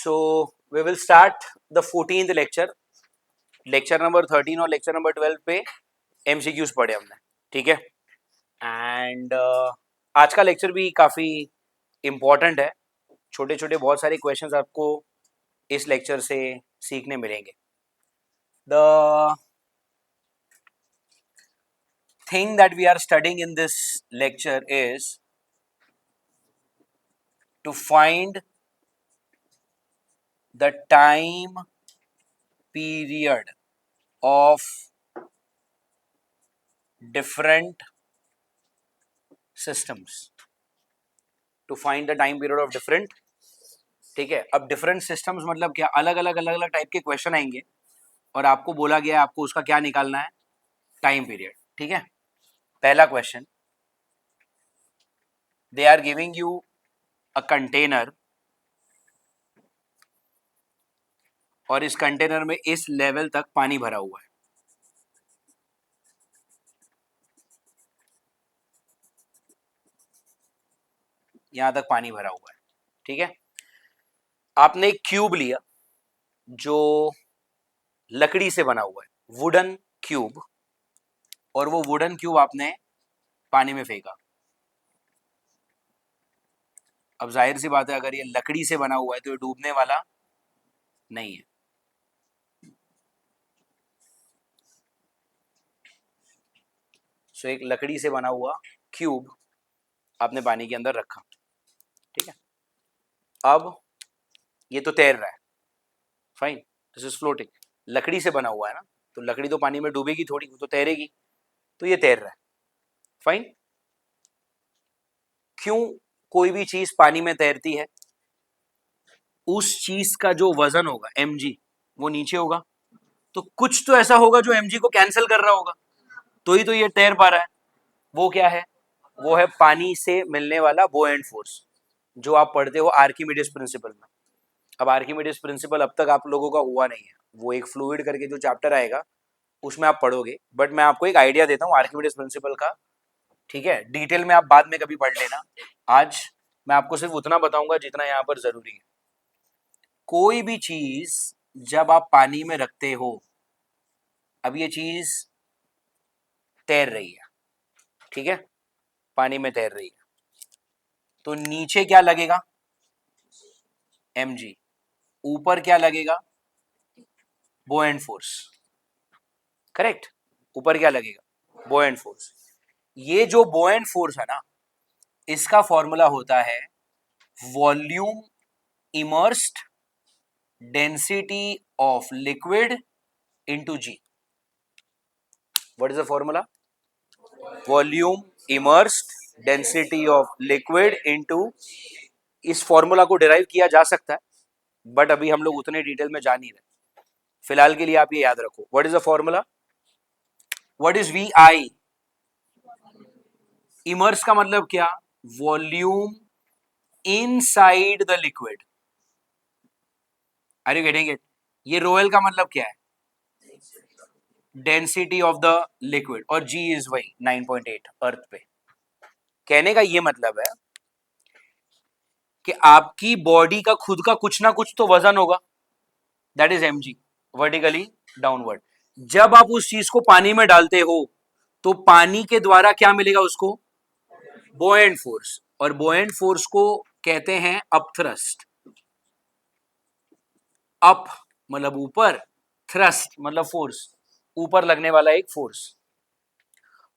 So we will start the 14th lecture. Lecture number 13 और lecture number 12 पे MCQs पढ़े हमने, ठीक है. एंड आज का लेक्चर भी काफ़ी इम्पोर्टेंट है. छोटे छोटे बहुत सारे क्वेश्चंस आपको इस लेक्चर से सीखने मिलेंगे. The thing that we are studying in this lecture is to find the time period of different systems. To find the time period of different, ठीक है. अब different systems मतलब क्या, अलग अलग टाइप के क्वेश्चन आएंगे और आपको बोला गया है आपको उसका क्या निकालना है, टाइम पीरियड, ठीक है. पहला question, they are giving you a container और इस कंटेनर में इस लेवल तक पानी भरा हुआ है. यहां तक पानी भरा हुआ है, ठीक है. आपने एक क्यूब लिया जो लकड़ी से बना हुआ है, वुडन क्यूब, और वो वुडन क्यूब आपने पानी में फेंका. अब जाहिर सी बात है, अगर ये लकड़ी से बना हुआ है तो ये डूबने वाला नहीं है. सो एक लकड़ी से बना हुआ क्यूब आपने पानी के अंदर रखा, ठीक है. अब ये तो तैर रहा है, फाइन, दिस इज फ्लोटिंग. लकड़ी से बना हुआ है ना, तो लकड़ी तो पानी में डूबेगी थोड़ी, वो तो तैरेगी, तो ये तैर रहा है, फाइन. क्यों कोई भी चीज पानी में तैरती है? उस चीज का जो वजन होगा mg वो नीचे होगा, तो कुछ तो ऐसा होगा जो mg को कैंसिल कर रहा होगा, तो ही तो ये तैर पा रहा है. वो क्या है? वो है पानी से मिलने वाला बोएंट फोर्स, जो आप पढ़ते हो आर्किमिडीज प्रिंसिपल में. अब आर्किमिडीज प्रिंसिपल अब तक आप लोगों का हुआ नहीं है, वो एक फ्लूइड करके जो चैप्टर आएगा उसमें आप पढ़ोगे, बट मैं आपको एक आइडिया देता हूँ आर्किमिडीज प्रिंसिपल का, ठीक है. डिटेल में आप बाद में कभी पढ़ लेना. आज मैं आपको सिर्फ उतना बताऊंगा जितना यहाँ पर जरूरी है. कोई भी चीज जब आप पानी में रखते हो, अब ये चीज तैर रही है, ठीक है, पानी में तैर रही है, तो नीचे क्या लगेगा? mg. ऊपर क्या लगेगा? बोएंट फोर्स, करेक्ट. ऊपर क्या लगेगा? बोएंट फोर्स. ये जो बोएंट फोर्स है ना, इसका फॉर्मूला होता है volume immersed density of liquid into G. What is the formula? Volume immersed density of liquid into. इस फॉर्मूला को डिराइव किया जा सकता है, बट अभी हम लोग उतने डिटेल में जा नहीं रहे. फिलहाल के लिए आप ये याद रखो. What is the formula? What is V I? Immerse का मतलब क्या? Volume inside the liquid. Are you getting it? ये रोएल का मतलब क्या है? डेंसिटी ऑफ द लिक्विड, और जी इज वही 9.8 अर्थ पे. कहने का ये मतलब है कि आपकी बॉडी का खुद का कुछ ना कुछ तो वजन होगा, that is mg, vertically downward. जब आप उस चीज को पानी में डालते हो तो पानी के द्वारा क्या मिलेगा उसको? बोएंट फोर्स. और बोएंट फोर्स को कहते हैं अपथ्रस्ट. अप मतलब ऊपर, थ्रस्ट मतलब फोर्स, ऊपर लगने वाला एक फोर्स.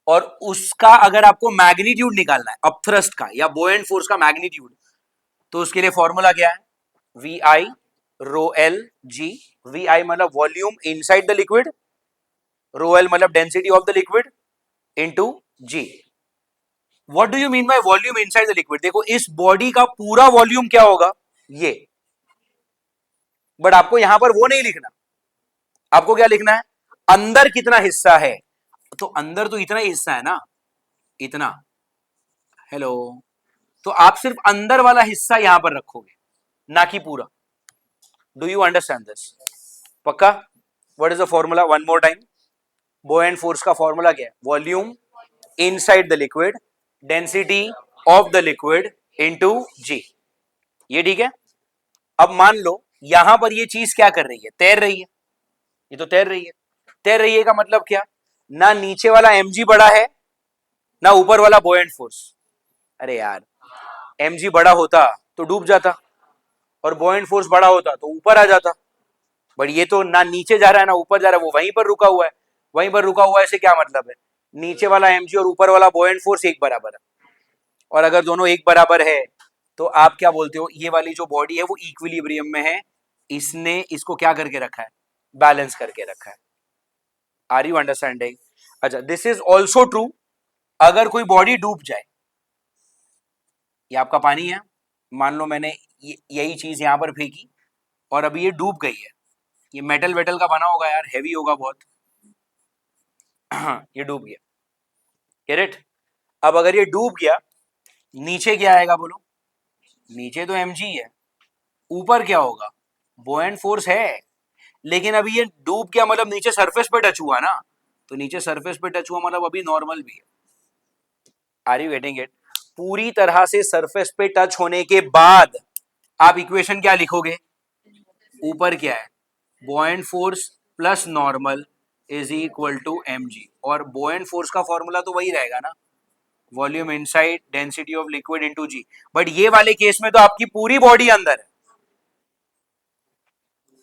और उसका अगर आपको मैग्नीट्यूड निकालना है अपथ्रस्ट का या बोएंट फोर्स का मैग्नीट्यूड, तो उसके लिए फॉर्मूला क्या है? V I rho L G. V I मतलब volume inside the liquid, rho L मतलब density of the liquid into G. What do you mean by volume inside the liquid? देखो, इस बॉडी का पूरा वॉल्यूम क्या होगा? ये. बट आपको यहां पर वो नहीं लिखना. आपको क्या लिखना है? अंदर कितना हिस्सा है. तो अंदर तो इतना ही हिस्सा है ना, इतना. हेलो. तो आप सिर्फ अंदर वाला हिस्सा यहां पर रखोगे, ना कि पूरा. Do you understand this? पक्का? What is the formula? One more time. Buoyant force का फॉर्मूला क्या है? Volume inside the liquid, density of the liquid into G. ये ठीक है. अब मान लो यहां पर ये चीज क्या कर रही है, तैर रही है, ये तो तैर रही है। तैर रही है का मतलब क्या, ना नीचे वाला mg बड़ा है ना ऊपर वाला बोएंट फोर्स। अरे यार, mg बड़ा होता तो डूब जाता और बोएंट फोर्स बड़ा होता तो ऊपर आ जाता, बट ये तो ना नीचे जा रहा है ना ऊपर जा रहा है, वो वहीं पर रुका हुआ है। वहीं पर रुका हुआ है, इससे क्या मतलब है, नीचे वाला mg और ऊपर वाला बोएंट फोर्स एक बराबर है, और अगर दोनों एक बराबर है तो आप क्या बोलते हो, ये वाली जो बॉडी है वो इक्विलिब्रियम में है, इसने इसको क्या करके रखा है, बैलेंस करके रखा है। Are you understanding? अच्छा, दिस इज ऑल्सो ट्रू अगर कोई बॉडी डूब जाए। ये आपका पानी है, मान लो मैंने यही चीज यहां पर फेंकी और अभी ये डूब गई है, ये मेटल वेटल का बना होगा यार, हैवी होगा बहुत। ये डूब गया, करेक्ट। अब अगर ये डूब गया, नीचे क्या आएगा बोलो, नीचे तो mg है, ऊपर क्या होगा, बोएंट फोर्स है, लेकिन अभी ये डूब गया मतलब नीचे सरफेस पे टच हुआ ना, तो नीचे सरफेस पे टच हुआ मतलब अभी नॉर्मल भी है। Are you getting it? पूरी तरह से सरफेस पे टच होने के बाद आप इक्वेशन क्या लिखोगे, ऊपर क्या है, buoyant force plus normal is equal to mg, और बोएंट फोर्स का फॉर्मूला तो वही रहेगा ना, volume inside density of liquid into G. But ये वाले केस में तो आपकी पूरी बॉडी अंदर है।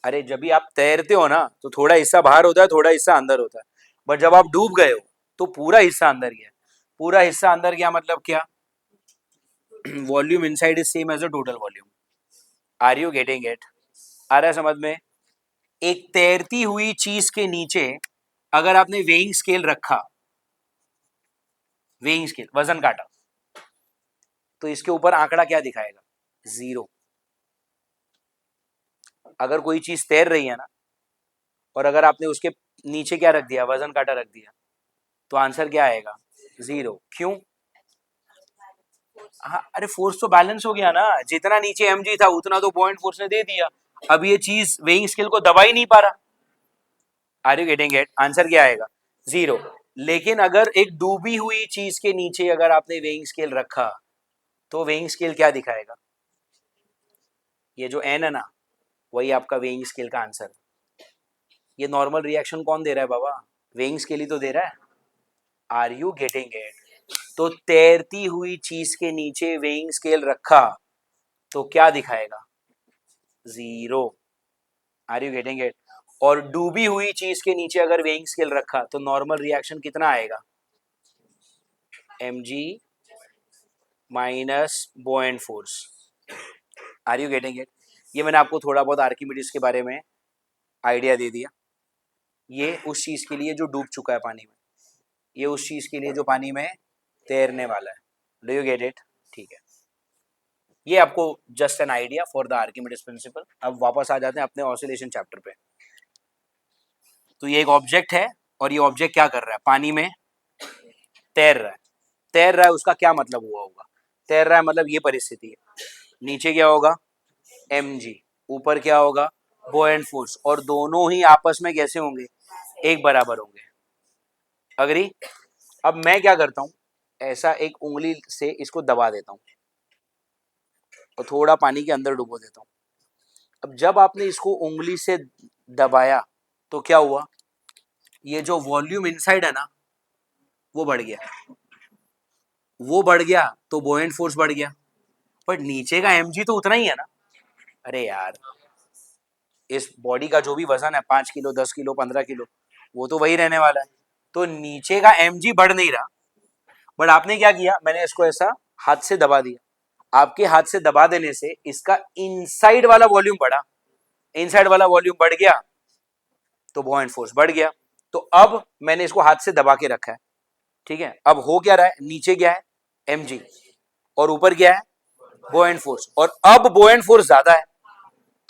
अरे जब भी आप तैरते हो ना तो थोड़ा हिस्सा बाहर होता है, थोड़ा हिस्सा अंदर होता है, बट जब आप डूब गए हो तो पूरा हिस्सा अंदर गया। पूरा हिस्सा अंदर गया मतलब क्या, volume inside is same as a total volume. Are you getting it? आ रहा है समझ में? एक तैरती हुई चीज के नीचे अगर आपने वेइंग स्केल रखा, वेइंग स्केल वजन काटा, तो इसके ऊपर आंकड़ा क्या दिखाएगा, 0। अगर कोई चीज तैर रही है ना और अगर आपने उसके नीचे क्या रख दिया, वजन काटा रख दिया, तो आंसर क्या आएगा, 0। क्यों? हाँ, अरे फोर्स तो बैलेंस हो गया ना, जितना नीचे mg था उतना तो पॉइंट फोर्स ने दे दिया, अब ये चीज वेइंग स्केल को दबा ही नहीं पा रहा। Are you getting it? Answer क्या आएगा, 0। लेकिन अगर एक डूबी हुई चीज के नीचे अगर आपने वेइंग स्केल रखा तो वेइंग स्केल क्या दिखाएगा, ये जो n है ना, वही आपका वेइंग स्केल का आंसर। ये नॉर्मल रिएक्शन कौन दे रहा है बाबा, वेइंग स्केल ही तो दे रहा है। Are you getting it? तो तैरती हुई चीज के नीचे वेइंग स्केल रखा तो क्या दिखाएगा, 0। Are you getting it? और डूबी हुई चीज के नीचे अगर वेइंग स्केल रखा तो नॉर्मल रिएक्शन कितना आएगा, mg minus buoyant force. Are you getting it? ये मैंने आपको थोड़ा बहुत आर्किमिडीज के बारे में आइडिया दे दिया। ये उस चीज के लिए जो डूब चुका है पानी में, ये उस चीज के लिए जो पानी में तैरने वाला है। Do you get it? ठीक है, ये आपको just an idea for the Archimedes principal. अब वापस आ जाते हैं अपने ऑसिलेशन चैप्टर पे। तो ये एक ऑब्जेक्ट है और ये ऑब्जेक्ट क्या कर रहा है, पानी में तैर रहा है। तैर रहा है उसका क्या मतलब हुआ होगा, तैर रहा है मतलब ये परिस्थिति है, नीचे क्या होगा, mg, ऊपर क्या होगा, बोएंट फोर्स, और दोनों ही आपस में कैसे होंगे, एक बराबर होंगे। अग्री? अब मैं क्या करता हूं, ऐसा एक उंगली से इसको दबा देता हूं और थोड़ा पानी के अंदर डुबो देता हूं। अब जब आपने इसको उंगली से दबाया तो क्या हुआ, ये जो वॉल्यूम इनसाइड है ना वो बढ़ गया, वो बढ़ गया तो बोएंट फोर्स बढ़ गया, बट नीचे का mg तो उतना ही है ना। अरे यार, इस बॉडी का जो भी वजन है 5 किलो 10 किलो 15 किलो, वो तो वही रहने वाला है, तो नीचे का mg बढ़ नहीं रहा। बट आपने क्या किया, मैंने इसको ऐसा हाथ से दबा दिया, आपके हाथ से दबा देने से इसका इनसाइड वाला वॉल्यूम बढ़ा, इनसाइड वाला वॉल्यूम बढ़ गया तो बॉयंट फोर्स बढ़ गया। तो अब मैंने इसको हाथ से दबा के रखा है, ठीक है। अब हो क्या रहा है, नीचे क्या है mg और ऊपर क्या है बॉयंट फोर्स, और अब बॉयंट फोर्स ज्यादा है,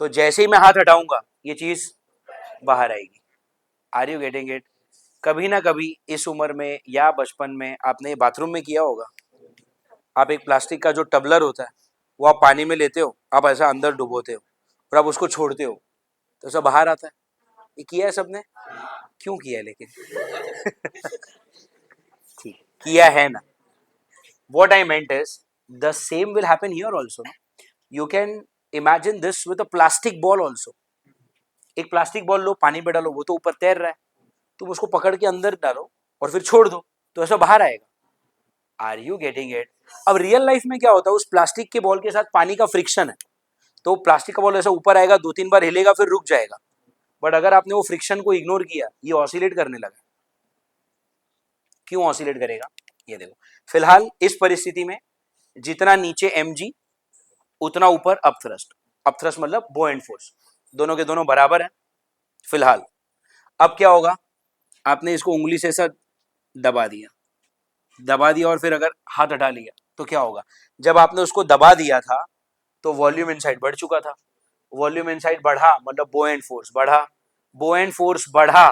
तो जैसे ही मैं हाथ हटाऊंगा ये चीज बाहर आएगी। Are you getting it? कभी ना कभी इस उम्र में या बचपन में आपने बाथरूम में किया होगा, आप एक प्लास्टिक का जो टबलर होता है वो आप पानी में लेते हो, आप ऐसा अंदर डुबोते हो और आप उसको छोड़ते हो तो सब बाहर आता है। ये किया है सबने? क्यों किया है लेकिन? ठीक, किया है ना। What I meant is the same will happen here also. You can imagine this with a plastic ball also. एक प्लास्टिक बॉल लो, पानी में डालो, वो तो ऊपर तैर रहा है, तुम उसको पकड़ के अंदर डालो और फिर छोड़ दो तो ऐसा बाहर आएगा। Are you getting it? अब रियल लाइफ में क्या होता है, उस प्लास्टिक के बॉल के साथ पानी का फ्रिक्शन है, तो प्लास्टिक का बॉल ऐसा ऊपर आएगा, 2-3 बार हिलेगा, फिर रुक जाएगा। बट अगर आपने वो फ्रिक्शन को इग्नोर किया, ये ऑसिलेट करने लगा। क्यों ऑसिलेट करेगा? ये देखो, फिलहाल इस परिस्थिति में जितना नीचे mg उतना ऊपर अपथ्रस्ट। अपथ्रस्ट मतलब बोएंट फोर्स, दोनों के दोनों बराबर है फिलहाल। अब क्या होगा, आपने इसको उंगली से ऐसा दबा दिया, दबा दिया और फिर अगर हाथ हटा लिया तो क्या होगा? जब आपने उसको दबा दिया था तो वॉल्यूम इनसाइड बढ़ चुका था, वॉल्यूम इनसाइड बढ़ा मतलब बोएंट फोर्स बढ़ा, बोएंट फोर्स बढ़ा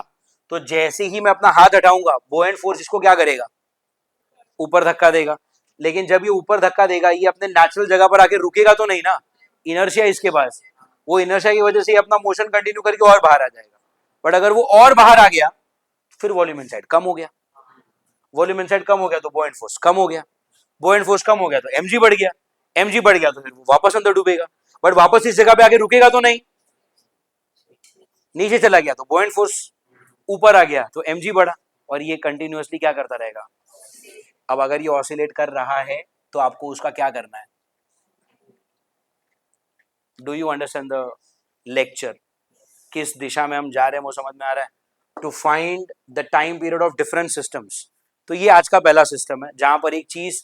तो जैसे ही मैं अपना हाथ हटाऊंगा, बोएंट फोर्स इसको क्या करेगा? ऊपर धक्का देगा। लेकिन जब ये ऊपर धक्का देगा, ये अपने नेचुरल जगह पर आके रुकेगा तो नहीं ना, इनर्शिया इसके पास, वो इनर्शिया की वजह से ये अपना मोशन कंटिन्यू करके और बाहर आ जाएगा। बट अगर वो और बाहर आ गया, फिर वॉल्यूम इनसाइड कम हो गया, वॉल्यूम इनसाइड कम हो गया तो बोएंट फोर्स कम हो गया, बोएंट फोर्स कम हो गया तो mg बढ़ गया, mg बढ़ गया तो फिर वो वापस अंदर डूबेगा, बट वापस इस जगह पे आके रुकेगा तो नहीं, नीचे चला गया तो बोएंट फोर्स ऊपर आ गया तो mg बढ़ा, और ये कंटिन्यूअसली क्या करता रहेगा। अब अगर ये ऑसिलेट कर रहा है तो आपको उसका क्या करना है? Do you understand the lecture? किस दिशा में हम जा रहे हैं वो समझ में आ रहा है? To find the time period of different systems. तो ये आज का पहला सिस्टम है जहां पर एक चीज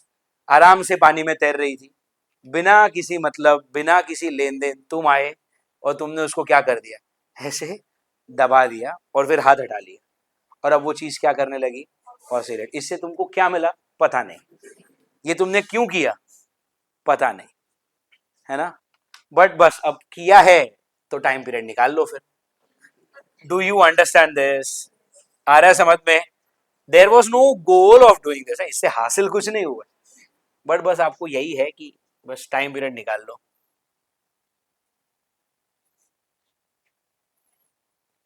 आराम से पानी में तैर रही थी, बिना किसी मतलब, बिना किसी लेन देन, तुम आए और तुमने उसको क्या कर दिया, ऐसे दबा दिया और फिर हाथ हटा लिया, और अब वो चीज क्या करने लगी? ऑसिलेट। इससे तुमको क्या मिला? पता नहीं। ये तुमने क्यों किया? पता नहीं, है ना? बट बस अब किया है तो टाइम पीरियड निकाल लो फिर। Do you understand this? आ रहा है समझ में? There was no goal of doing this, इससे हासिल कुछ नहीं हुआ, बट बस आपको यही है कि बस टाइम पीरियड निकाल लो।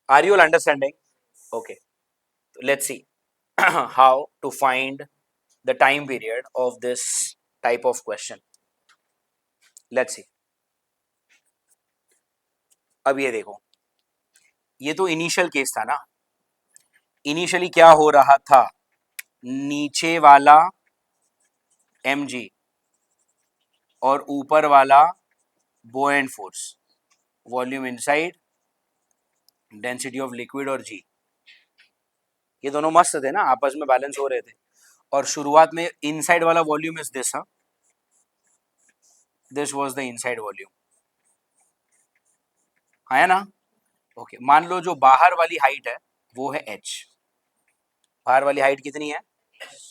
Are you understanding? Okay, let's see how to find the time period of this type of question. Let's see. अब ये देखो, ये तो इनिशियल केस था ना। इनिशियली क्या हो रहा था? नीचे वाला mg और ऊपर वाला buoyant force, volume inside, density of liquid और g, ये दोनों मस्त थे ना, आपस में बैलेंस हो रहे थे। और शुरुआत में इनसाइड वाला volume is this, this was the inside volume, है ना? ओके, मान लो जो बाहर वाली हाइट है वो है h। बाहर वाली हाइट कितनी है?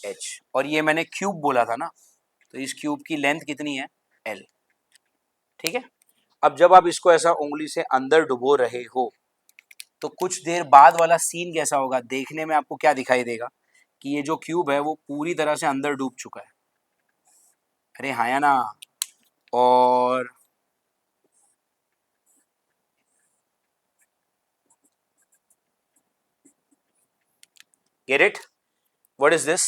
h। और ये मैंने क्यूब बोला था ना, तो इस क्यूब की लेंथ कितनी है? l। ठीक है। अब जब आप इसको ऐसा उंगली से अंदर डुबो रहे हो तो कुछ देर बाद वाला सीन कैसा होगा? देखने में आपको क्या दिखाई देगा कि ये जो क्यूब है वो पूरी तरह से अंदर डूब चुका है। अरे हाँ या ना? और gate it? What is this?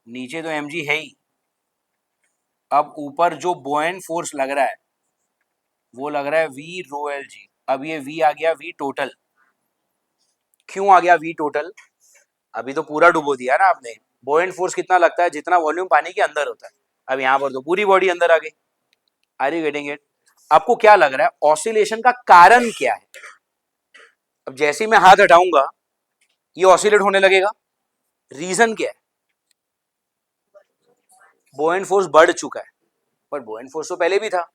नीचे तो mg है ही, अब ऊपर जो बोएंट फोर्स लग रहा है वो लग रहा है v रो एल जी। अब ये v आ गया v टोटल। क्यों आ गया v टोटल? अभी तो पूरा डुबो दिया ना आपने। बोएंट फोर्स कितना लगता है? जितना वॉल्यूम पानी के अंदर होता है। अब यहाँ पर तो पूरी बॉडी अंदर आ गई। Are you getting it? आपको क्या लग रहा है ऑसिलेशन का कारण क्या है? अब जैसे ही मैं हाथ हटाऊंगा ये ऑसिलेट होने लगेगा। रीजन क्या है? बोएंट फोर्स बढ़ चुका है, पर बोएंट फोर्स तो पहले भी था।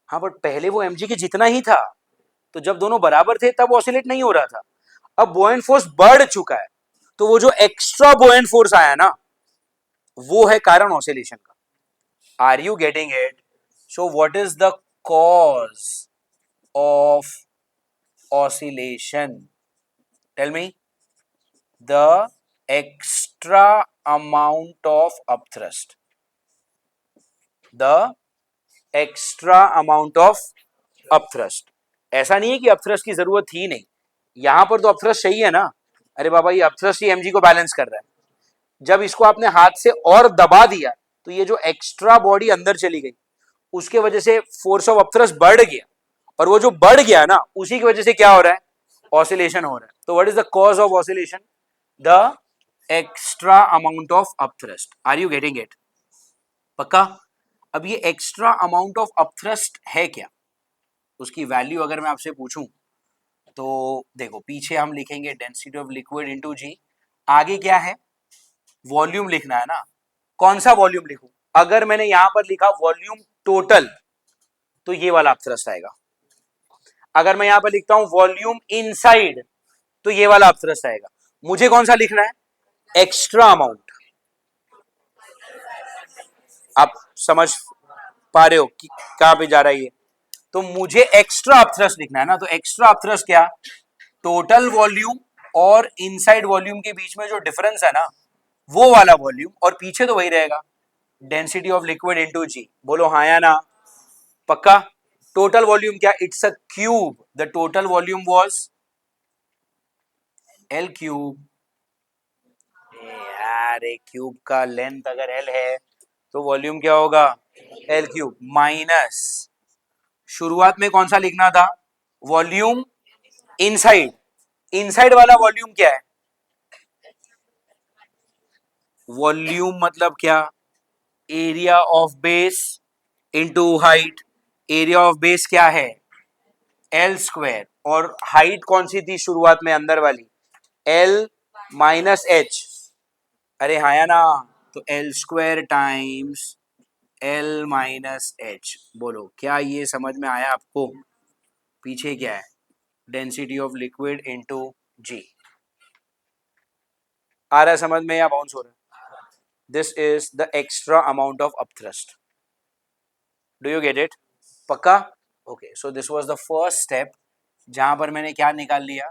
हाँ, बट पहले वो mg के जितना ही था, तो जब दोनों बराबर थे तब ऑसिलेट नहीं हो रहा था। अब बोएंट फोर्स बढ़ चुका है, तो वो जो एक्स्ट्रा बोएंट फोर्स आया ना, वो है कारण ऑसिलेशन का। Are you getting it? So what is the cause of oscillation? Tell me. The extra amount of upthrust. The extra amount of upthrust. ऐसा नहीं है कि अपथ्रस्ट की जरूरत ही नहीं, यहां पर तो अपथ्रस्ट सही है ना। अरे बाबा, ये अपथ्रस्ट ही mg को बैलेंस कर रहा है। जब इसको आपने हाथ से और दबा दिया तो ये जो एक्स्ट्रा बॉडी अंदर चली गई, उसके वजह से फोर्स ऑफ अपथ्रस्ट बढ़ गया, और वो जो बढ़ गया ना उसी की वजह से क्या हो रहा है, ऑसिलेशन हो रहा है। तो what is the cause of oscillation? The extra amount of upthrust. Are you getting it? पक्का? अब ये एक्स्ट्रा अमाउंट ऑफ अपथ्रस्ट है क्या, उसकी वैल्यू अगर मैं आपसे पूछूं तो देखो, पीछे हम लिखेंगे डेंसिटी ऑफ लिक्विड इनटू जी, आगे क्या है, वॉल्यूम लिखना है ना। कौन सा वॉल्यूम लिखूं? अगर मैंने यहां पर लिखा वॉल्यूम टोटल तो ये वाला अपथ्रस्ट आएगा। अगर मैं यहां पर लिखता हूं वॉल्यूम इनसाइड तो ये वाला अपथ्रस्ट आएगा। मुझे कौन सा लिखना है? Extra amount. आप समझ पा रहे हो कि कहां पे जा रहा है ये? तो मुझे एक्स्ट्रा अपथ्रस्ट लिखना है ना, तो एक्स्ट्रा अपथ्रस्ट क्या, टोटल वॉल्यूम और इनसाइड वॉल्यूम के बीच में जो डिफरेंस है ना वो वाला वॉल्यूम, और पीछे तो वही रहेगा, डेंसिटी ऑफ लिक्विड इनटू जी। बोलो हाँ या ना? पक्का? टोटल वॉल्यूम क्या, it's a cube, the total volume was L cube. यार एक क्यूब का लेंथ अगर एल है तो वॉल्यूम क्या होगा, एल क्यूब माइनस, शुरुआत में कौन सा लिखना था, वॉल्यूम इनसाइड। इनसाइड वाला वॉल्यूम क्या है, वॉल्यूम मतलब क्या, area of base into height. Area of base क्या है, एल स्क्वायर, और हाइट कौन सी थी शुरुआत में अंदर वाली, एल माइनस एच। अरे हाँ या ना? तो L square times L minus H. बोलो क्या ये समझ में आया आपको? पीछे क्या है, density of liquid into G. आ रहा है समझ में या बाउंस हो रहा है? This is the extra amount of upthrust. Do you get it? पक्का? Okay, so this was the first step जहां पर मैंने क्या निकाल लिया,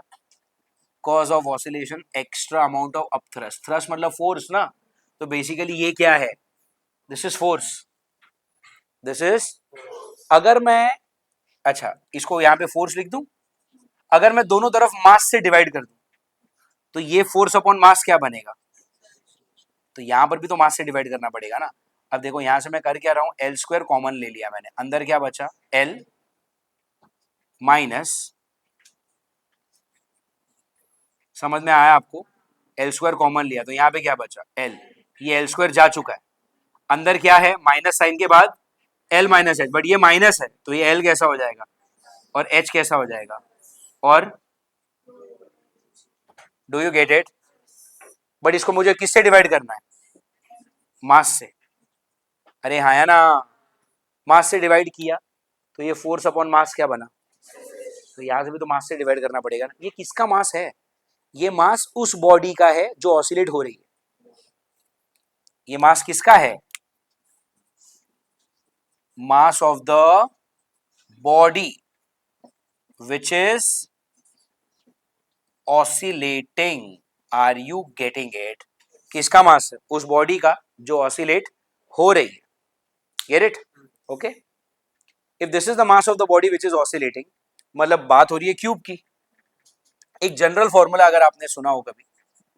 cause of oscillation, extra amount of upthrust. Thrust मतलब फोर्स ना, तो बेसिकली ये क्या है, this is force, this is, अगर मैं, अच्छा इसको यहां पे फोर्स लिख दूं, अगर मैं दोनों तरफ मास से डिवाइड कर दूं तो ये फोर्स अपॉन मास क्या बनेगा, तो यहां पर भी तो मास से डिवाइड करना पड़ेगा ना। अब देखो यहां से मैं कर क्या रहा हूं, एल स्क्वायर कॉमन ले लिया मैंने, अंदर क्या बचा, एल माइनस, समझ में आया आपको, एल स्क्वायर कॉमन लिया तो यहाँ पे क्या बचा, एल, ये एल स्क्वायर जा चुका है, अंदर क्या है, माइनस साइन के बाद एल माइनस एच, बट ये माइनस है तो ये एल कैसा हो जाएगा और एच कैसा हो जाएगा, और do you get it? But इसको मुझे किससे डिवाइड करना है, मास से। अरे हाँ या ना? मास से डिवाइड किया तो ये फोर्स अपॉन मास क्या बना, तो यहां से भी तो मास से डिवाइड करना पड़ेगा ना। ये किसका मास है, ये मास उस बॉडी का है जो ऑसिलेट हो रही है। ये मास किसका है, mass of the body which is oscillating। Are you getting it? किसका मास है, उस बॉडी का जो ऑसिलेट हो रही है। Get it? Okay, if this is the mass of the body which is oscillating, मतलब बात हो रही है क्यूब की। एक जनरल फॉर्मूला अगर आपने सुना हो कभी,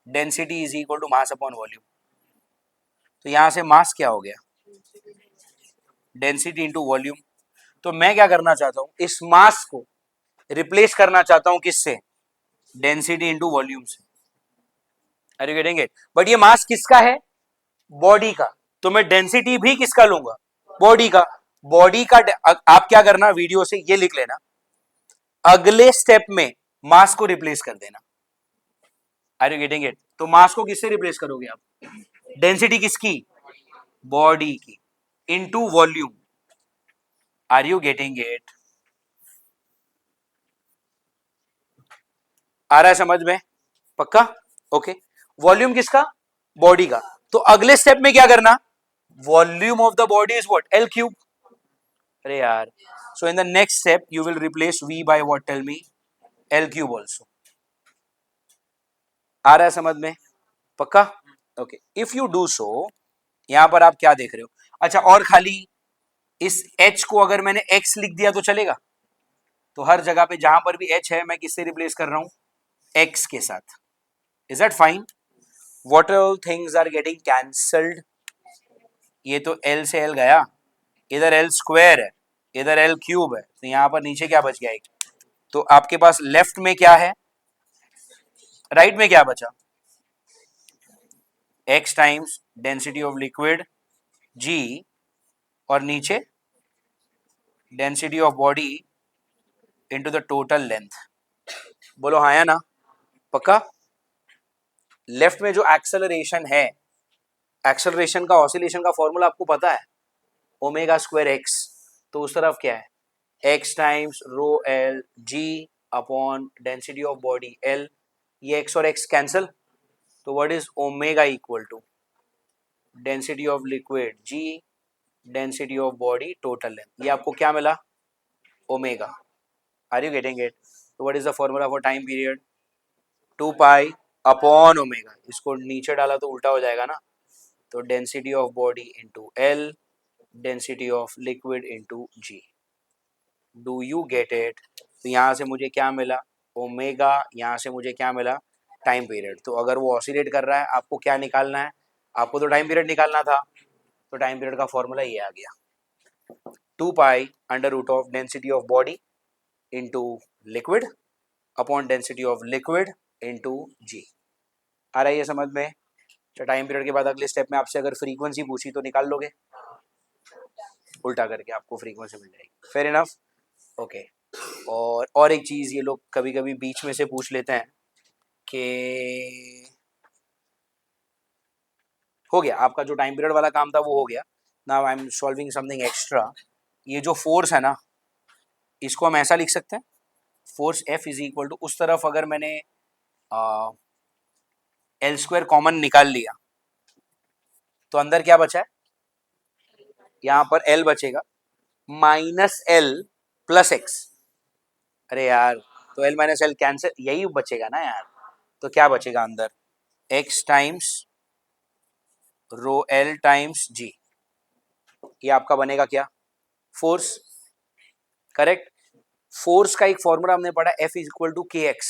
density is equal to mass upon volume, तो यहां से मास क्या हो गया, डेंसिटी इंटू वॉल्यूम। तो मैं क्या करना चाहता हूं, इस मास को रिप्लेस करना चाहता हूं किससे, डेंसिटी इंटू वॉल्यूम से। Are you getting it? But ये मास किसका है, बॉडी का, तो मैं डेंसिटी भी किसका लूंगा, बॉडी का। बॉडी का आप क्या करना, वीडियो से ये लिख लेना, अगले स्टेप में मास को रिप्लेस कर देना। Are you getting it? तो मास को किससे रिप्लेस करोगे आप, डेंसिटी किसकी, बॉडी की, into volume. Are you getting it? आ रहा है समझ में? पक्का? ओके, वॉल्यूम किसका, बॉडी का। तो अगले स्टेप में क्या करना, volume of the body is what, L cube. अरे यार, so in the next step you will replace V by what, tell me, L cube also. आ रहा है समझ में? पक्का? Okay, if you do so, यहां पर आप क्या देख रहे हो, अच्छा और खाली इस h को अगर मैंने x लिख दिया तो चलेगा, तो हर जगह पे जहां पर भी h है मैं किससे रिप्लेस कर रहा हूं, x के साथ। Is that fine? What all things are getting cancelled, ये तो l से l गया, इधर एल स्क्वायर है, इधर एल क्यूब है, तो यहां पर नीचे क्या बच गया एक, तो आपके पास लेफ्ट में क्या है, राइट में क्या बचा, x times density of liquid g, और नीचे density of body into the total length. बोलो हाँ या ना, पक्का। लेफ्ट में जो एक्सेलरेशन है, एक्सेलरेशन का ऑसिलेशन का फॉर्मूला आपको पता है, ओमेगा स्क्वायर एक्स, तो उस तरफ क्या है, X times rho L G upon density of body L, ये एक्स और एक्स कैंसिल, तो what is omega equal to density of liquid G density of body total length, ये आपको क्या मिला, omega. Are you getting it? तो what is the formula for time period, 2 pi upon omega, इसको नीचे डाला तो उल्टा हो जाएगा ना, तो density of body into L density of liquid into G. Do you get it? तो यहाँ से मुझे क्या मिला, ओमेगा, यहाँ से मुझे क्या मिला, टाइम पीरियड। तो अगर वो ऑसिलेट कर रहा है, आपको क्या निकालना है, आपको तो टाइम पीरियड निकालना था, तो टाइम पीरियड का फॉर्मूला ये आ गया, 2 pi under root of density of body into liquid upon density of liquid into G. आ रहा है ये समझ में? तो टाइम पीरियड के बाद अगले स्टेप में आपसे अगर फ्रीक्वेंसी पूछी तो निकाल लोगे, उल्टा करके आपको फ्रीक्वेंसी मिल जाएगी। Fair enough, okay. और एक चीज ये लोग कभी कभी बीच में से पूछ लेते हैं कि हो गया आपका जो टाइम पीरियड वाला काम था वो हो गया, now I am solving something extra. ये जो फोर्स है ना, इसको हम ऐसा लिख सकते हैं, force F is equal to, उस तरफ अगर मैंने एल स्क्वायर कॉमन निकाल लिया तो अंदर क्या बचा है, यहाँ पर L बचेगा माइनस एल प्लस एक्स। अरे यार, तो L माइनस एल कैंसिल, यही बचेगा ना यार, तो क्या बचेगा अंदर, x times rho L times G, ये आपका बनेगा क्या, फोर्स। करेक्ट। फोर्स का एक फॉर्मूला हमने पढ़ा, F is equal to K x,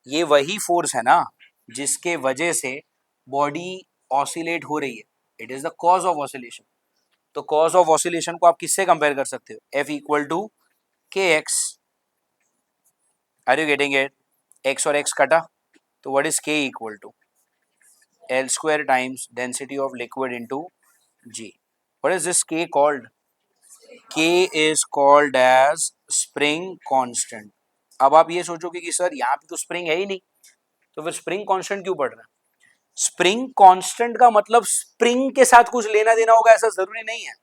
ये वही फोर्स है ना जिसके वजह से बॉडी ऑसिलेट हो रही है, it is the cause of oscillation. तो कॉज ऑफ ऑसिलेशन को आप किससे कंपेयर कर सकते हो, F equal to K X. Are you getting it? X और एक्स कटा, तो what is K equal to L square times density of liquid into G. What is this K called, K is called as spring constant. अब आप ये सोचोगे कि sir यहाँ पे तो स्प्रिंग है ही नहीं, तो फिर स्प्रिंग कांस्टेंट क्यों पढ़ रहे हैं? स्प्रिंग कांस्टेंट का मतलब स्प्रिंग के साथ कुछ लेना देना होगा ऐसा जरूरी नहीं है।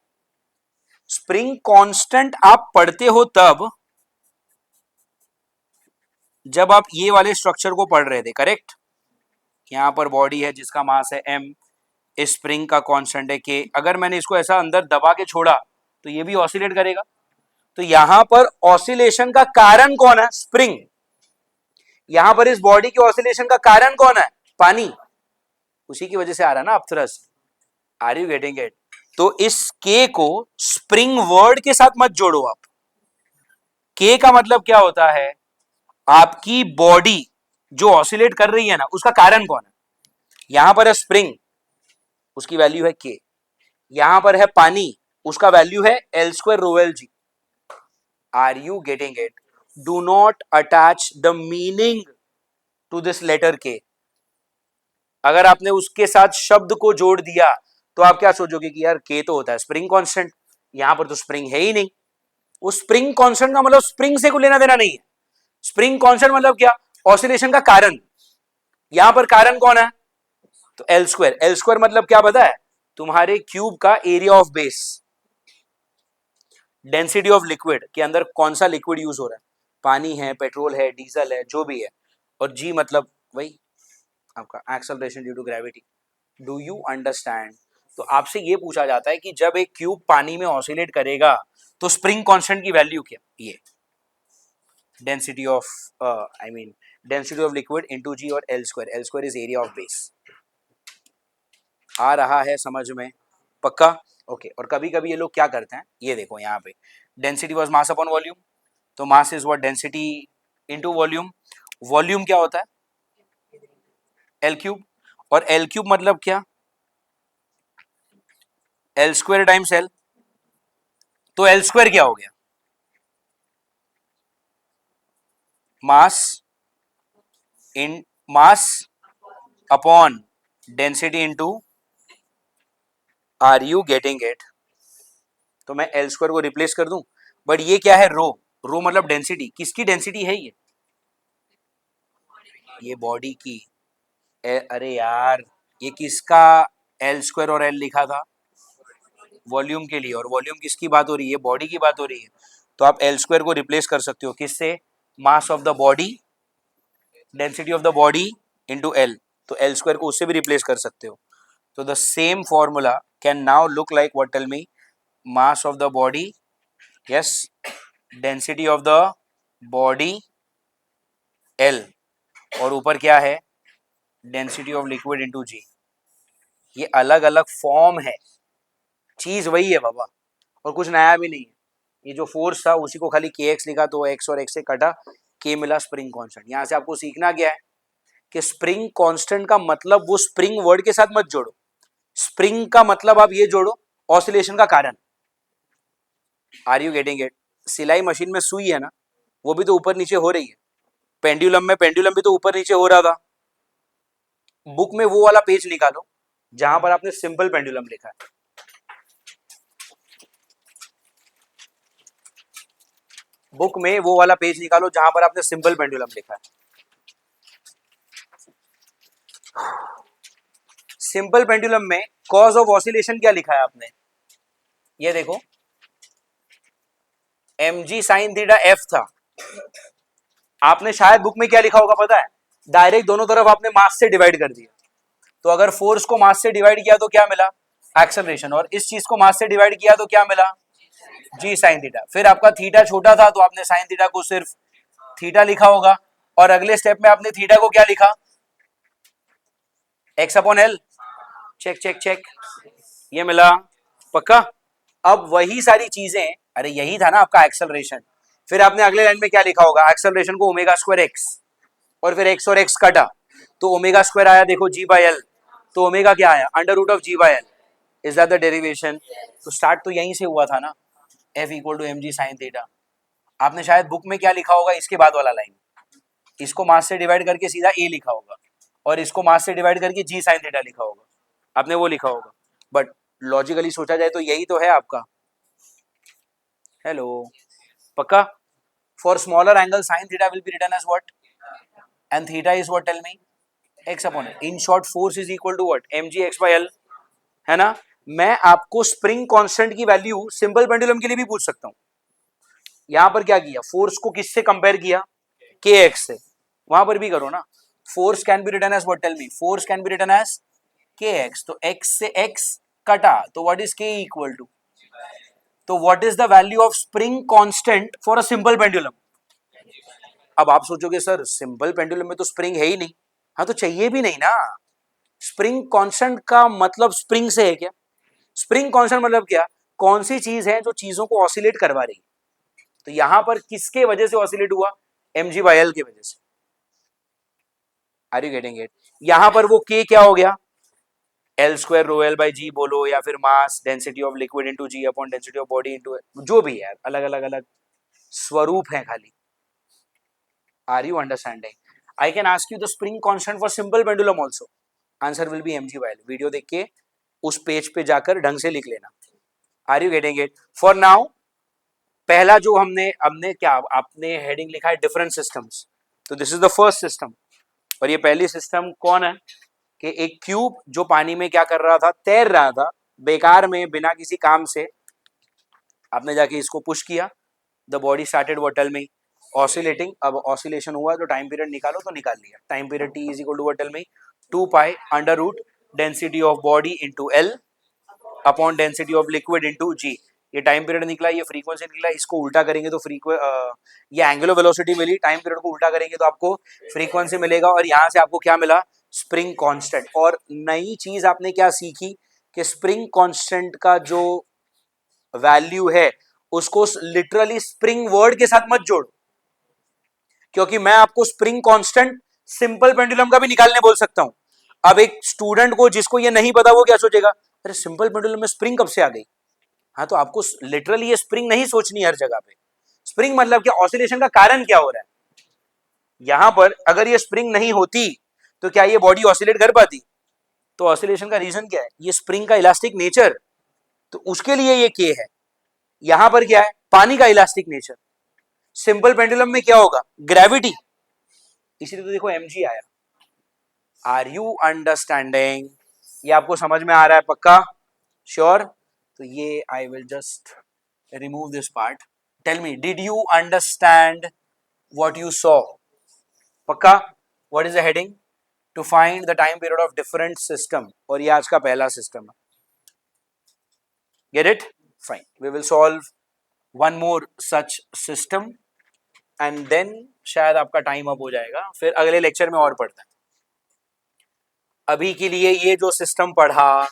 स्प्रिंग कांस्टेंट आप पढ़ते हो तब जब आप ये वाले स्ट्रक्चर को पढ़ रहे थे, करेक्ट। यहां पर बॉडी है जिसका मास है m, इस स्प्रिंग का कांस्टेंट है k, अगर मैंने इसको ऐसा अंदर दबा के छोड़ा तो ये भी ऑसिलेट करेगा। तो यहां पर ऑसिलेशन का कारण कौन है, स्प्रिंग। यहां पर इस बॉडी के ऑसिलेशन का कारण कौन है, पानी, उसी की वजह से आ रहा है ना upthrust. Are you getting it? तो इस के को स्प्रिंग वर्ड के साथ मत जोड़ो आप। के का मतलब क्या होता है, आपकी बॉडी जो ऑसिलेट कर रही है ना, उसका कारण कौन है। यहां पर है स्प्रिंग, उसकी वैल्यू है के। यहां पर है पानी, उसका वैल्यू है L square rho L G. Are you getting it? Do not attach the meaning to this letter K. अगर आपने उसके साथ शब्द को जोड़ दिया तो आप क्या सोचोगे कि यार के तो होता है स्प्रिंग कांस्टेंट, यहां पर तो स्प्रिंग है ही नहीं। उस स्प्रिंग कांस्टेंट का मतलब स्प्रिंग से कुछ लेना देना नहीं है। स्प्रिंग कांस्टेंट मतलब क्या, ऑसिलेशन का कारण। यहां पर कारण कौन है, तो एल स्क्वायर। एल स्क्वायर मतलब क्या पता है, तुम्हारे क्यूब का area of base, density of liquid के अंदर कौन सा लिक्विड यूज हो रहा है, पानी है, पेट्रोल है, डीजल है, जो भी है। और जी मतलब वही आपका acceleration due to gravity. Do you understand? तो आपसे ये पूछा जाता है कि जब एक क्यूब पानी में ऑसिलेट करेगा तो स्प्रिंग कांस्टेंट की वैल्यू क्या, ये density of I mean density of liquid into G, और L square, L square is area of base. आ रहा है समझ में, पक्का? ओके। और कभी कभी ये लोग क्या करते हैं, ये देखो यहाँ पे density was mass upon volume, तो mass is what, density into volume. Volume क्या होता है, एल क्यूब, और एल क्यूब मतलब क्या, एल स्क्वायर टाइम्स एल। तो एल स्क्वायर क्या हो गया, mass in mass upon density into, are you getting it? तो मैं एल स्क्वायर को रिप्लेस कर दूं, बट ये क्या है, रो, रो मतलब डेंसिटी, किसकी डेंसिटी है ये बॉडी की। अरे यार, ये किसका एल स्क्वायर और एल लिखा था, वॉल्यूम के लिए, और वॉल्यूम किसकी बात हो रही है, बॉडी की बात हो रही है। तो आप एल स्क्वायर को रिप्लेस कर सकते हो किससे, mass of the body, density of the body into L, तो एल स्क्वायर को उससे भी रिप्लेस कर सकते हो। तो the same formula can now look like what, tell me, mass of the body, yes, density of the body L, और ऊपर क्या है, density of liquid into G. ये अलग अलग फॉर्म है, चीज वही है बाबा, और कुछ नया भी नहीं है। ये जो फोर्स था उसी को खाली के एक्स लिखा, तो एक्स और एक्स से कटा, के मिला स्प्रिंग कांस्टेंट। यहां से आपको सीखना क्या है कि स्प्रिंग कांस्टेंट का मतलब वो स्प्रिंग वर्ड के साथ मत जोड़ो, स्प्रिंग का मतलब आप ये जोड़ो, ऑसिलेशन का कारण। Are you getting it? सिलाई मशीन में सुई है ना, वो भी तो ऊपर नीचे हो रही है, पेंडुलम में पेंडुलम भी तो ऊपर नीचे हो रहा था। बुक में वो वाला पेज निकालो जहां पर आपने सिंपल पेंडुलम लिखा है, बुक में वो वाला पेज निकालो जहां पर आपने सिंपल पेंडुलम लिखा है। सिंपल पेंडुलम में कॉज ऑफ ऑसिलेशन क्या लिखा है आपने, ये देखो, mg साइन थीटा एफ था। आपने शायद बुक में क्या लिखा होगा पता है, डायरेक्ट दोनों तरफ आपने मास से डिवाइड कर दिया। तो अगर फोर्स को मास से डिवाइड किया तो क्या मिला, एक्सेलरेशन, और इस चीज को मास से डिवाइड किया तो क्या मिला, जी साइन थीटा। फिर आपका थीटा छोटा था तो आपने साइन थीटा को सिर्फ थीटा लिखा होगा, और अगले स्टेप में आपने थीटा को क्या लिखा, X upon L. Check check check, ये मिला, पक्का। अब वही सारी चीजें, अरे यही था ना आपका एक्सेलरेशन, फिर आपने अगले लाइन में क्या लिखा होगा, एक्सेलरेशन को ओमेगा स्क्वायर एक्स, और फिर एक्स और एक्स कटा, तो ओमेगा स्क्वायर आया देखो जी बाय एल, तो ओमेगा क्या आया, under root of G by L. Is that the derivation? तो स्टार्ट तो यहीं से हुआ था ना, F equal to M G sine theta. आपने शायद बुक में क्या लिखा होगा, इसके बाद वाला लाइन, इसको मास से डिवाइड करके सीधा ए लिखा होगा, और इसको मास से डिवाइड करके जी साइन थीटा लिखा होगा, आपने वो लिखा होगा। बट लॉजिकली सोचा जाए तो यही तो है आपका, हेलो, पक्का। For smaller angle sine theta will be written as what, and theta is what, tell me, X upon L. In short force is equal to what, M G X by L, है ना। मैं आपको spring constant की value simple pendulum के लिए भी पूछ सकता हूं। यहां पर क्या किया, फोर्स को किससे कंपेयर किया, के एक्स से, वहां पर भी करो ना। Force can be written as what, tell me, force can be written as K X, तो एक्स से एक्स कटा, तो what is K equal to, तो what is the value of spring constant for a simple pendulum. अब आप सोचोगे sir simple pendulum में तो स्प्रिंग है ही नहीं, हाँ तो चाहिए भी नहीं ना। स्प्रिंग कांस्टेंट का मतलब स्प्रिंग से है क्या, स्प्रिंग कांस्टेंट मतलब क्या, कौन सी चीज है जो चीजों को ऑसिलेट करवा रही है। तो यहां पर किसके वजह से ऑसिलेट हुआ, एम जी बाय एल की वजह से। Are you getting it? यहां पर वो के क्या हो गया, L square rho L by G बोलो, या फिर mass density of liquid into G upon density of body into, जो भी है, अलग अलग अलग स्वरूप है खाली। Are you understanding? I can ask you the spring constant for simple pendulum also, answer will be M G by L. Video देख के उस पेज पे जाकर ढंग से लिख लेना। Are you getting it? For now पहला जो हमने हमने क्या, आपने हेडिंग लिखा है डिफरेंट सिस्टम्स, तो this is the first system. और ये पहली सिस्टम कौन है, कि एक क्यूब जो पानी में क्या कर रहा था, तैर रहा था बेकार में, बिना किसी काम से। आपने जाके इसको पुश किया, the body started what, tell me, oscillating. अब ऑसिलेशन हुआ तो टाइम पीरियड निकालो, तो निकाल लिया, time period T is equal to what, tell me, 2 pi under root density of body into L upon density of liquid into G. ये time period निकला, ये फ्रीक्वेंसी निकला, इसको उल्टा करेंगे तो ये एंगुलर वेलोसिटी मिली, टाइम पीरियड को उल्टा करेंगे तो आपको फ्रीक्वेंसी मिलेगा, और यहां से आपको क्या मिला, स्प्रिंग कांस्टेंट। और नई चीज आपने क्या सीखी, कि स्प्रिंग कांस्टेंट का जो वैल्यू है उसको लिटरली स्प्रिंग वर्ड के साथ मत जोड़, क्योंकि मैं आपको स्प्रिंग कांस्टेंट सिंपल पेंडुलम का भी निकालने बोल सकता हूं। अब एक स्टूडेंट को जिसको ये नहीं पता, वो क्या सोचेगा, अरे सिंपल पेंडुलम में स्प्रिंग कब से आ गई, हाँ, तो आपको लिटरली ये स्प्रिंग नहीं सोचनी हर जगह पे। स्प्रिंग मतलब क्या, ऑसिलेशन का कारण क्या हो रहा है। यहां पर अगर ये स्प्रिंग नहीं होती तो क्या ये बॉडी ऑसिलेट कर पाती? तो ऑसिलेशन का रीजन क्या है, ये स्प्रिंग का इलास्टिक नेचर, तो उसके लिए ये के है। यहां पर क्या है, पानी का इलास्टिक नेचर। सिंपल पेंडुलम में क्या होगा, ग्रेविटी, इसीलिए तो देखो mg आया। Are you understanding? ये आपको समझ में आ रहा है पक्का, श्योर? तो ये I will just remove this part. Tell me, did you understand what you saw? पक्का? What is the heading? To find the time period of different system, और ये आज का पहला सिस्टम है। Get it? Fine, we will solve one more such system and then शायद आपका time up हो जाएगा, फिर अगले लेक्चर में और पढ़ते हैं। अभी के लिए ये जो सिस्टम पढ़ा,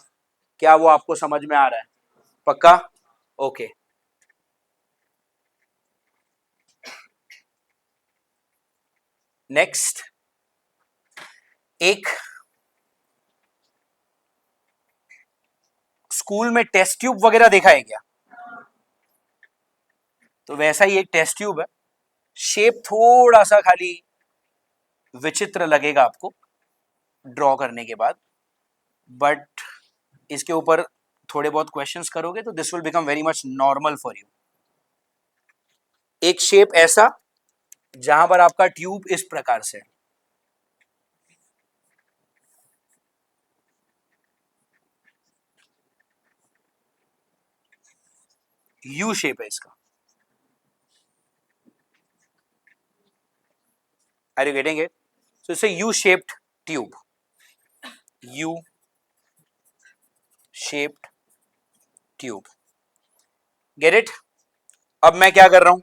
क्या वो आपको समझ में आ रहा है? पक्का? ओके। नेक्स्ट, एक स्कूल में टेस्ट ट्यूब वगैरह देखा है क्या? तो वैसा ही एक टेस्ट ट्यूब है, शेप थोड़ा सा खाली विचित्र लगेगा आपको ड्रॉ करने के बाद, बट इसके ऊपर थोड़े बहुत क्वेश्चंस करोगे तो this will become very much normal for you. एक शेप ऐसा जहां पर आपका ट्यूब इस प्रकार से, यू शेप है इसका। Are you getting it? So it's a U shaped tube, U shaped tube. Get it? अब मैं क्या कर रहा हूं,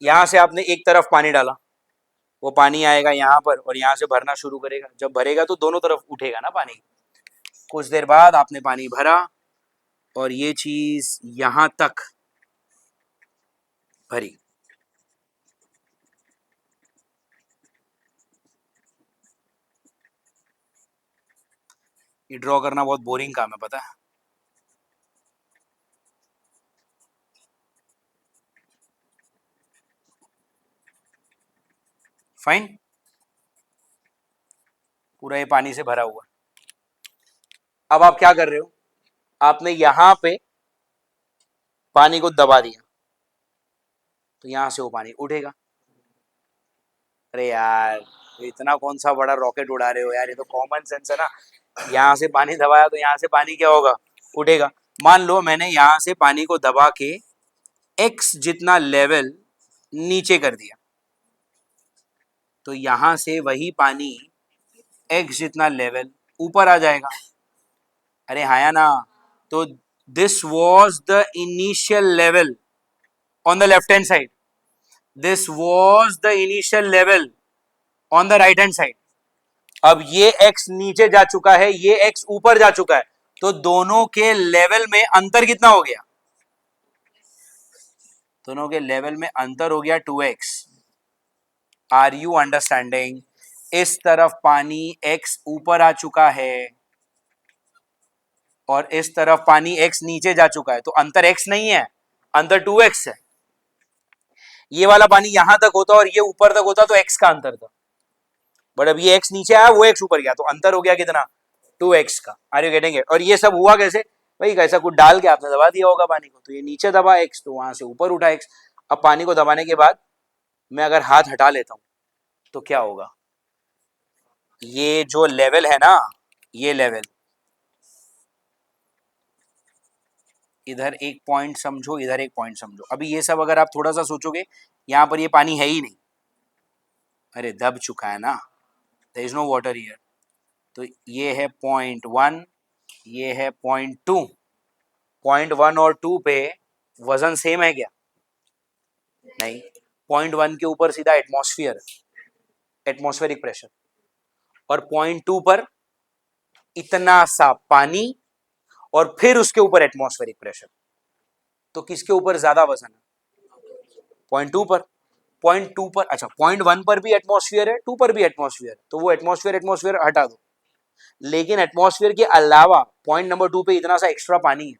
यहां से आपने एक तरफ पानी डाला, वो पानी आएगा यहां पर और यहां से भरना शुरू करेगा। जब भरेगा तो दोनों तरफ उठेगा ना पानी। कुछ देर बाद आपने पानी भरा और ये चीज यहां तक भरी। ये ड्रॉ करना बहुत बोरिंग काम है, पता है? फाइन, पूरा ये पानी से भरा हुआ। अब आप क्या कर रहे हो, आपने यहां पे पानी को दबा दिया तो यहां से वो पानी उठेगा। अरे यार, इतना कौन सा बड़ा रॉकेट उड़ा रहे हो यार, ये तो कॉमन सेंस है ना। यहाँ से पानी दबाया तो यहाँ से पानी क्या होगा, उठेगा। मान लो मैंने यहाँ से पानी को दबा के x जितना लेवल नीचे कर दिया, तो यहां से वही पानी x जितना लेवल ऊपर आ जाएगा। अरे हाँ या ना? तो this was the initial level on the left hand side, this was the initial level on the right hand side. अब ये x नीचे जा चुका है, ये x ऊपर जा चुका है, तो दोनों के लेवल में अंतर कितना हो गया? दोनों के लेवल में अंतर हो गया 2x। Are you understanding? इस तरफ पानी x ऊपर आ चुका है और इस तरफ पानी x नीचे जा चुका है, तो अंतर x नहीं है, अंतर 2x है। ये वाला पानी यहां तक होता और ये ऊपर तक होता तो x का अंतर था, बट अब ये x नीचे आया, वो x ऊपर गया, तो अंतर हो गया कितना, 2x का। Are you getting it? और ये सब हुआ कैसे भाई, कैसा कुछ डाल के आपने दबा दिया होगा पानी को, तो ये नीचे दबा x, तो वहां से ऊपर उठा x। अब पानी को दबाने के बाद मैं अगर हाथ हटा लेता हूं तो क्या होगा, ये जो लेवल है ना, ये लेवल, इधर एक पॉइंट समझो, इधर एक पॉइंट समझो। अभी ये सब अगर आप थोड़ा सा सोचोगे, यहां पर ये पानी है ही नहीं, अरे दब चुका है ना, there is no water here. तो ये है .1, ये है .2। .1 और 2 पे वजन सेम है क्या? नहीं। .1 के ऊपर सीधा एटमॉस्फेयर, एटमॉस्फेरिक प्रेशर, और .2 पर इतना सा पानी और फिर उसके ऊपर एटमॉस्फेरिक प्रेशर। तो किसके ऊपर ज्यादा वजन है? .2 पर। .2 पर, अच्छा, .1 पर भी एटमॉस्फेयर है, 2 पर भी एटमॉस्फेयर है, तो वो एटमॉस्फेयर एटमॉस्फेयर हटा दो, लेकिन एटमॉस्फेयर के अलावा पॉइंट नंबर 2 पे इतना सा एक्स्ट्रा पानी है,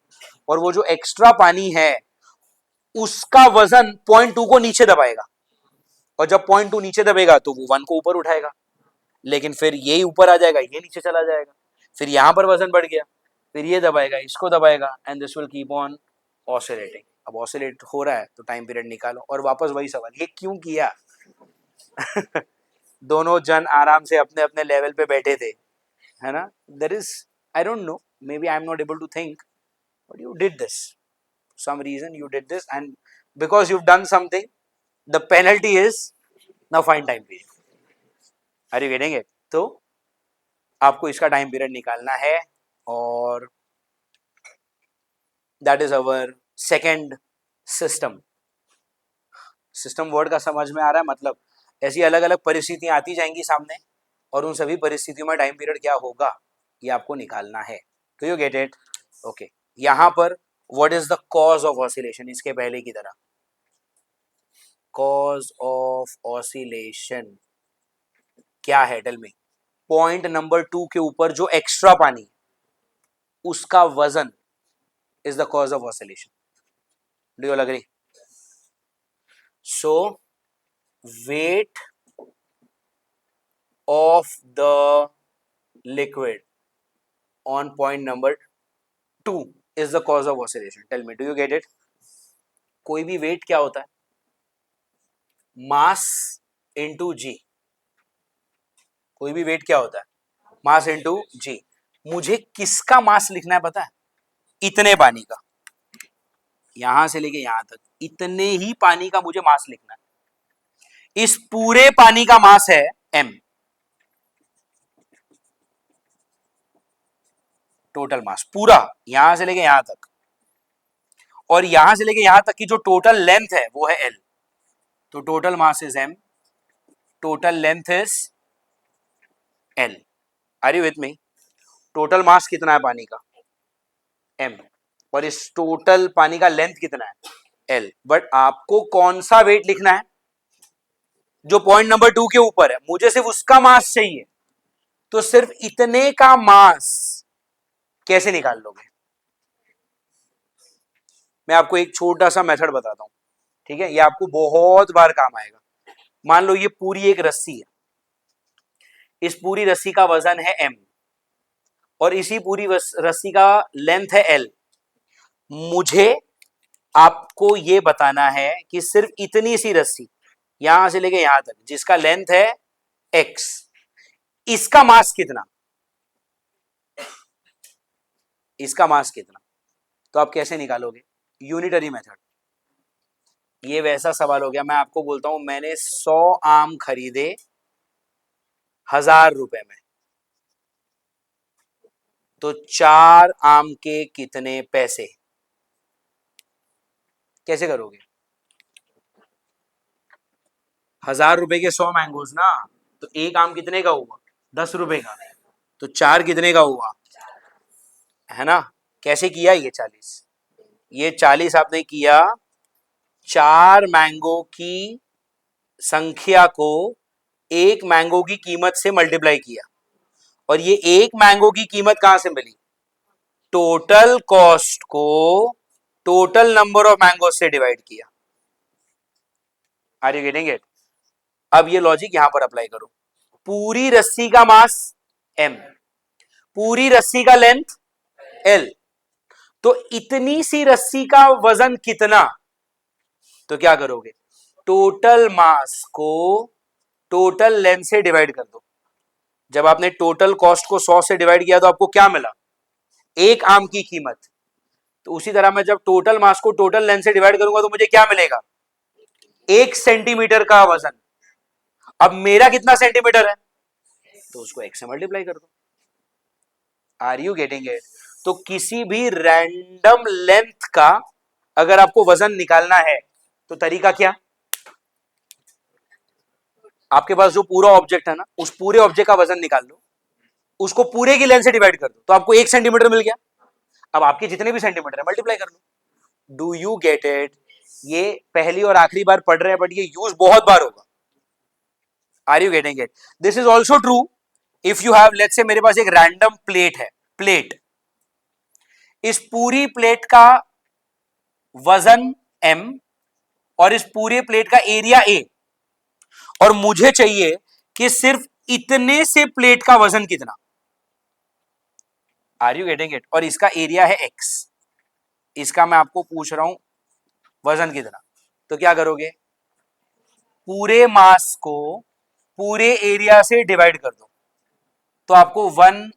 और वो जो एक्स्ट्रा पानी है उसका वजन पॉइंट 2 को नीचे दबाएगा, और जब पॉइंट 2 नीचे दबेगा तो वो 1 को ऊपर उठाएगा, लेकिन फिर ये ऊपर आ जाएगा, ये नीचे चला जाएगा, फिर यहां पर वजन बढ़ गया, फिर ये दबाएगा, इसको दबाएगा, and this will keep on oscillating. अब ऑसिलेट हो रहा है तो टाइम पीरियड निकालो, और वापस वही सवाल, ये क्यों किया? दोनों जन आराम से अपने अपने लेवल पे बैठे थे, है ना? There is, I don't know, maybe I am not able to think, but you did this, some reason you did this, and because you've done something, the penalty is now find time period. Are you getting it? तो आपको इसका time period निकालना है, और that is our second system. System word का समझ में आ रहा है? मतलब ऐसी अलग अलग परिस्थितियां आती जाएंगी सामने, और उन सभी परिस्थितियों में टाइम पीरियड क्या होगा ये आपको निकालना है। तो यू गेट इट? ओके, यहां पर what is the cause of oscillation, इसके पहले की तरह कॉज ऑफ ऑसिलेशन क्या है? Tell me. पॉइंट नंबर 2 के ऊपर जो एक्स्ट्रा पानी उसका वजन is the cause of oscillation. Do you agree? So weight of the liquid on point number 2 is the cause of oscillation. Tell me, do you get it? कोई भी weight क्या होता है? Mass into G. कोई भी weight क्या होता है? Mass into G. मुझे किसका मास लिखना है पता है? इतने पानी का, यहां से लेके यहां तक इतने ही पानी का मुझे मास लिखना है। इस पूरे पानी का मास है m, टोटल मास पूरा यहां से लेके यहां तक, और यहां से लेके यहां तक की जो टोटल लेंथ है वो है l। तो total mass is m, total length is l। Are you with me? Total mass कितना है पानी का? m, और इस टोटल पानी का लेंथ कितना है? l। बट आपको कौन सा वेट लिखना है? जो पॉइंट नंबर 2 के ऊपर है, मुझे सिर्फ उसका मास चाहिए। तो सिर्फ इतने का मास कैसे निकाल लोगे? मैं आपको एक छोटा सा मेथड बताता हूं, ठीक है? ये आपको बहुत बार काम आएगा। मान लो ये पूरी एक रस्सी है, इस पूरी रस्सी का वजन है m, और इसी पूरी रस्सी का लेंथ है l। मुझे आपको ये बताना है कि सिर्फ इतनी सी रस्सी यहां से लेके यहां तक जिसका लेंथ है x, इसका मास कितना? इसका मास कितना? तो आप कैसे निकालोगे? Unitary method. ये वैसा सवाल हो गया, मैं आपको बोलता हूं मैंने 100 आम खरीदे 1000 रुपए में, तो 4 आम के कितने पैसे? कैसे करोगे? 1000 रुपए के 100 मैंगोज ना, तो एक आम कितने का हुआ? 10 रुपए का। तो 4 कितने का हुआ? है ना? कैसे किया ये 40? ये 40 आपने किया 4 मैंगो की संख्या को एक मैंगो की कीमत से मल्टीप्लाई किया, और ये एक मैंगो की कीमत कहां से मिली? टोटल कॉस्ट को टोटल नंबर ऑफ मैंगो से डिवाइड किया। Are you getting it? अब ये लॉजिक यहां पर अप्लाई करो। पूरी रस्सी का मास m, पूरी रस्सी का लेंथ l, तो इतनी सी रस्सी का वजन कितना? तो क्या करोगे? टोटल मास को टोटल लेंथ से डिवाइड कर दो। जब आपने टोटल कॉस्ट को 100 से डिवाइड किया तो आपको क्या मिला? एक आम की कीमत। तो उसी तरह मैं जब टोटल मास को टोटल लेंथ से डिवाइड करूंगा तो मुझे क्या मिलेगा? 1 सेंटीमीटर का वजन। अब मेरा कितना सेंटीमीटर है? तो उसको 1 से मल्टीप्लाई कर दो। Are you getting it? तो किसी भी रैंडम लेंथ का अगर आपको वजन निकालना है तो तरीका क्या? आपके पास जो पूरा ऑब्जेक्ट है ना, उस पूरे ऑब्जेक्ट का वजन निकाल लो, उसको पूरे की लेंथ से डिवाइड कर दो, तो आपको 1 सेंटीमीटर मिल गया। अब आपके जितने भी सेंटीमीटर है मल्टीप्लाई कर लो। Do you get it? ये पहली और आखिरी बार पढ़ रहे हैं, बट ये यूज बहुत बार होगा। Are you getting it? This is also true if you have, let's say मेरे पास एक रैंडम प्लेट है, प्लेट, इस पूरी प्लेट का वजन m और इस पूरे प्लेट का एरिया a, और मुझे चाहिए कि सिर्फ इतने से प्लेट का वजन कितना, आर यू गेटिंग इट, और इसका एरिया है x, इसका मैं आपको पूछ रहा हूं वजन कितना, तो क्या करोगे, पूरे मास को पूरे एरिया से डिवाइड कर दो, तो आपको 1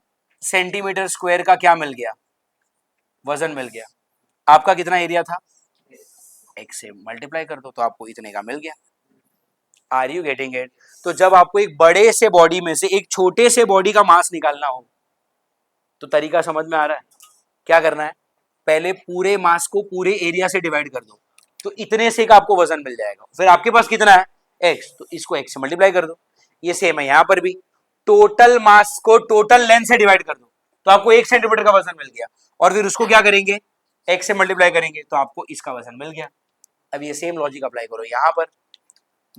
सेंटीमीटर स्क्वायर का क्या मिल गया, वजन मिल गया। आपका कितना एरिया था, x से मल्टीप्लाई कर दो तो आपको इतने का मिल गया। Are you getting it? तो जब आपको एक बड़े से बॉडी में से एक छोटे से बॉडी का मास निकालना हो तो तरीका समझ में आ रहा है, क्या करना है, पहले पूरे मास को पूरे एरिया से डिवाइड कर दो, तो इतने से का आपको वजन मिल जाएगा। फिर आपके पास कितना है, x, तो इसको x से मल्टीप्लाई कर दो। ये सेम है यहां पर भी, टोटल मास को टोटल लेंथ से डिवाइड कर दो तो आपको 1 सेंटीमीटर का वजन मिल गया, और फिर उसको क्या करेंगे, x से मल्टीप्लाई करेंगे तो आपको इसका वजन मिल गया। अब ये सेम लॉजिक अप्लाई करो यहां पर,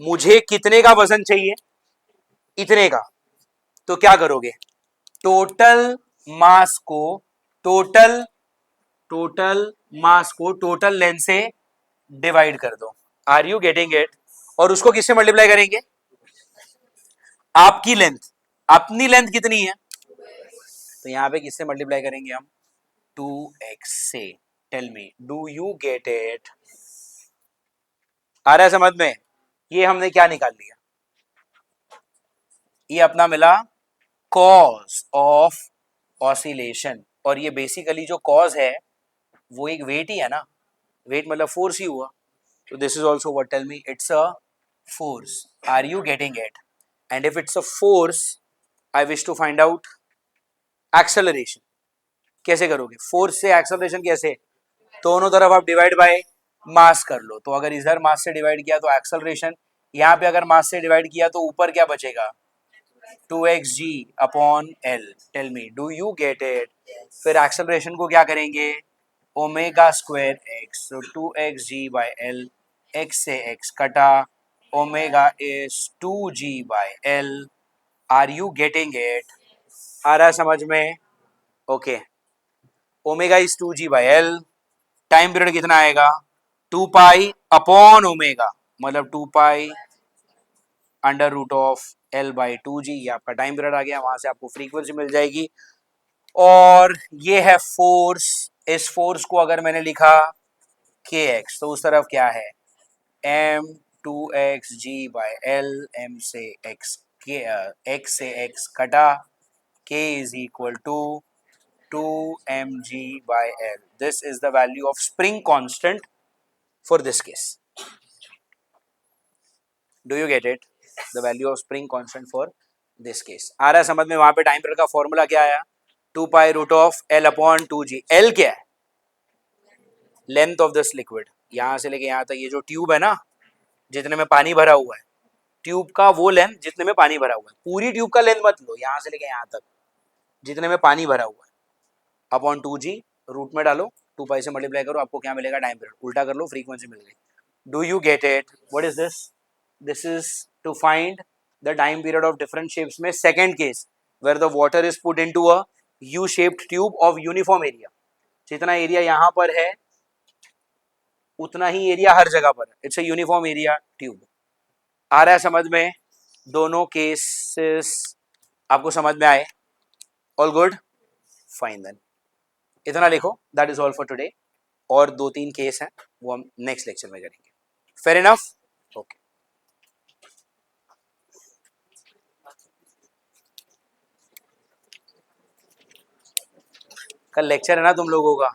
मुझे कितने का वजन चाहिए, इतने का, तो क्या करोगे, टोटल मास को टोटल टोटल मास को टोटल लेंथ से डिवाइड कर दो। Are you getting it? और उसको किससे मल्टीप्लाई करेंगे, आपकी लेंथ, अपनी लेंथ कितनी है, तो यहां पे किससे मल्टीप्लाई करेंगे हम, 2x से। Tell me, do you get it? आ रहा है समझ में? ये हमने क्या निकाल लिया, ये अपना मिला कॉज ऑफ ऑसिलेशन, और ये बेसिकली जो कॉज है वो एक वेट ही है ना, वेट मतलब फोर्स ही हुआ, तो this is also what, tell me, it's a force. Are you getting it? And if it's a force, I wish to find out acceleration. कैसे करोगे, फोर्स से एक्सेलरेशन कैसे, दोनों तरफ आप डिवाइड बाय मास कर लो, तो अगर इधर मास से डिवाइड किया तो एक्सेलरेशन, यहाँ पे अगर मास से डिवाइड किया तो ऊपर क्या बचेगा, 2xg upon L. Tell me, do you get it? फिर एक्सेलरेशन को क्या करेंगे, ओमेगा स्क्वायर एक्स, तो 2xg बाय एल, एक्स से एक्स कटा, omega is 2g by L. Are you getting it? आ रहा है समझ में? Okay, omega is 2g by L, time period कितना आएगा, 2 पाई अपॉन ओमेगा, मतलब 2 pi under root of L by 2g, ये आपका टाइम पीरियड आ गया, वहां से आपको फ्रीक्वेंसी मिल जाएगी। और ये है फोर्स, इस फोर्स को अगर मैंने लिखा kx, तो उस तरफ क्या है, m 2xg by L, m से x, x से x कटा, k is equal to 2mg by L. This is the value of spring constant for this case. Do you get it? The value of spring constant for this case. आ रहा है समझ में? वहां पे time period का formula क्या आया, 2 pi root of L upon 2g। L क्या है, लेंथ ऑफ दिस लिक्विड, यहां से लेके यहां तक, ये जो ट्यूब है ना, जितने में पानी भरा हुआ है, ट्यूब का वो लेंथ जितने में पानी भरा हुआ है, पूरी ट्यूब का लेंथ मत लो, यहां से लेके यहां तक जितने में पानी भरा हुआ है, अपॉन 2g, रूट में डालो, 2 पाई से मल्टीप्लाई करो, आपको क्या मिलेगा, टाइम पीरियड, उल्टा कर लो, फ्रीक्वेंसी मिल गई। Do you get it? What is this? This is to find the time period of different shapes में second case where the water is put into a U-shaped tube of uniform area। जितना area यहाँ पर है उतना ही area हर जगह पर है, it's a uniform area tube. आ रहा है समझ में? दोनों केसेस आपको समझ में आए? ऑल गुड, फाइन देन, इतना लिखो, that is all for today. और 2-3 केस हैं वो हम नेक्स्ट लेक्चर में करेंगे। Fair enough? ओके, कल लेक्चर है ना तुम लोगों का।